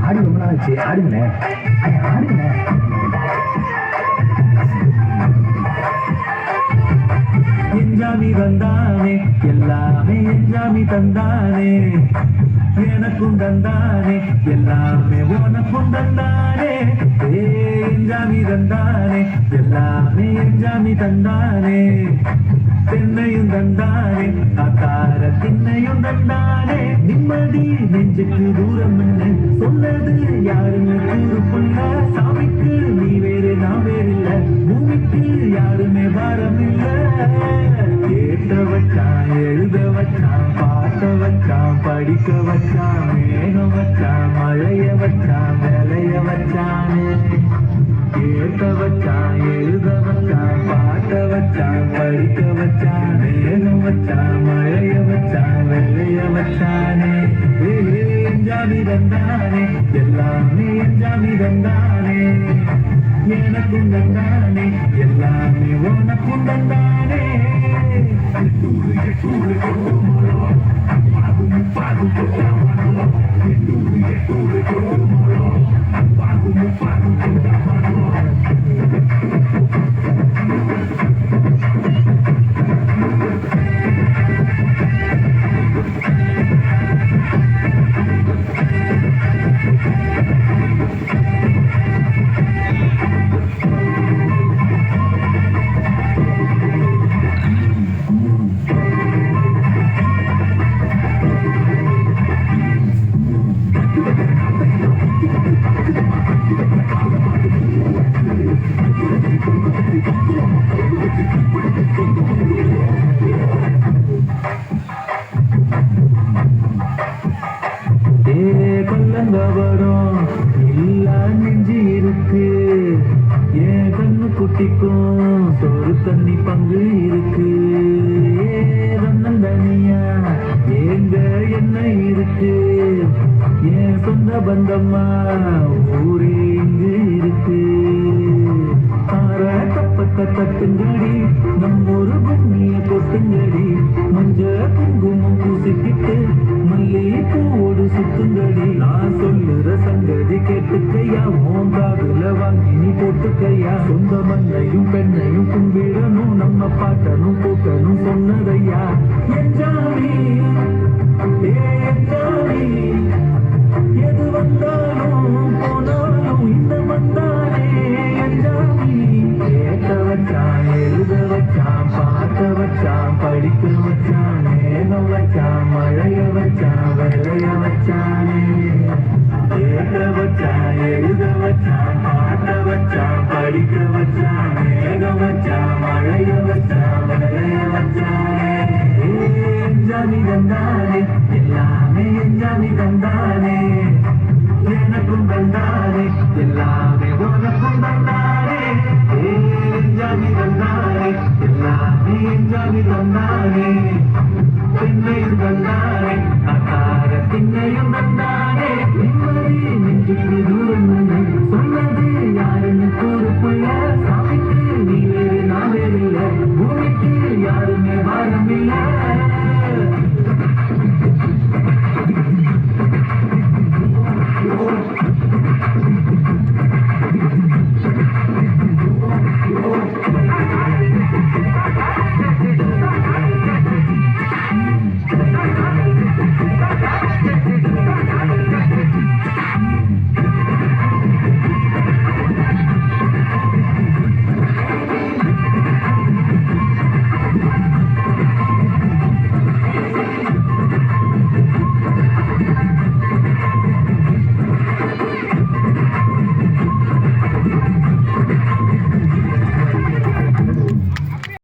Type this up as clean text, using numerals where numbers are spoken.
ஆடி ரொம்ப நாள் ஆச்சு. ஆடுங்களேன், ஆடுங்களேன். எஞ்சாமி தந்தானே, எல்லாமே எஞ்சாமி தந்தானே, எனக்கும் தந்தானே, எல்லாமே உனக்கும் தந்தானே. எஞ்சாமி தந்தானே, எல்லாமே எஞ்சாமி தந்தானே, தென்னையும் தந்தானே, காத்தார திண்ணையும் தந்தானே. நிம்மதி நெஞ்சுக்கு தூரம் என்ன சொன்னது யாருன்னு கூறுப்புள்ள. சாமிக்கு நீ வேறு நான் வேறில்ல, பூமிக்கு யாருமே பாரம் இல்ல. கேட்ட வச்சான், எழுத வச்சான், பாட்ட வச்சான், படிக்க வச்சான், மேகம் வச்சான், மழைய வச்சான், விளைய வச்சானே. கேட்ட வச்சான், எழுத வச்சான், பாட்ட வச்சான், படிக்க வச்சான், மேகம் வச்சான், மழைய வச்சான், வெள்ளைய வச்சானே. எஞ்சாமி தந்தானே, எல்லாமே எஞ்சாமி தந்தானே, எனக்கும் தந்தானே, எல்லாமே உனக்கும் தந்தானே. கொல்லங்கவரம் இல்லா நெஞ்சு இருக்கு, என் கண்ணு குட்டிக்கும் சோறு தண்ணி பங்கு இருக்கு. தனியா எங்க என்ன இருக்கு, என் சொந்த பந்தம்மா ஊரே இங்கு இருக்கு. ஆற தப்பத்த தட்டுங்கடி, நம்மொரு கும்மிய கொட்டுங்கடி, மஞ்ச குங்குமம் பூசிக்கிட்டு மல்லி பூவோடு சுத்துங்கடி. நான் சொல்லுற சங்கதி கேட்டுக்கையா, ஓங்காதுல வாங்கி நீ போட்டுக்கையா. சொந்த மண்ணையும் பெண்ணையும் கும்பிடணும், நம்ம பாட்டனும் கூட்டணும் சொன்னதையா. எஞ்சாமி எஞ்சாமி, எது வந்தாலும் போனாலும் இந்த வந்தானே எஞ்சாமி. கேட்ட வச்சான், எழுத வச்சான், பாட்ட வச்சான், படிக்க வச்சான், மேகம் வச்சான், மழைய வச்சான், வெள்ளைய வச்சானே. கேட்ட வச்சான், எழுத வச்சான், பாட்ட வச்சான், படிக்க வச்சான், மேகம் வச்சான், மழைய வச்சான், வெள்ளைய வச்சானே. எஞ்சாமி தந்தானே, எல்லாமே எஞ்சாமி தந்தானே, எனக்கும் தந்தானே, எல்லாமே உனக்கும் தந்தானே. எஞ்சாமி தந்தானே, எல்லாமே எஞ்சாமி தந்தானே.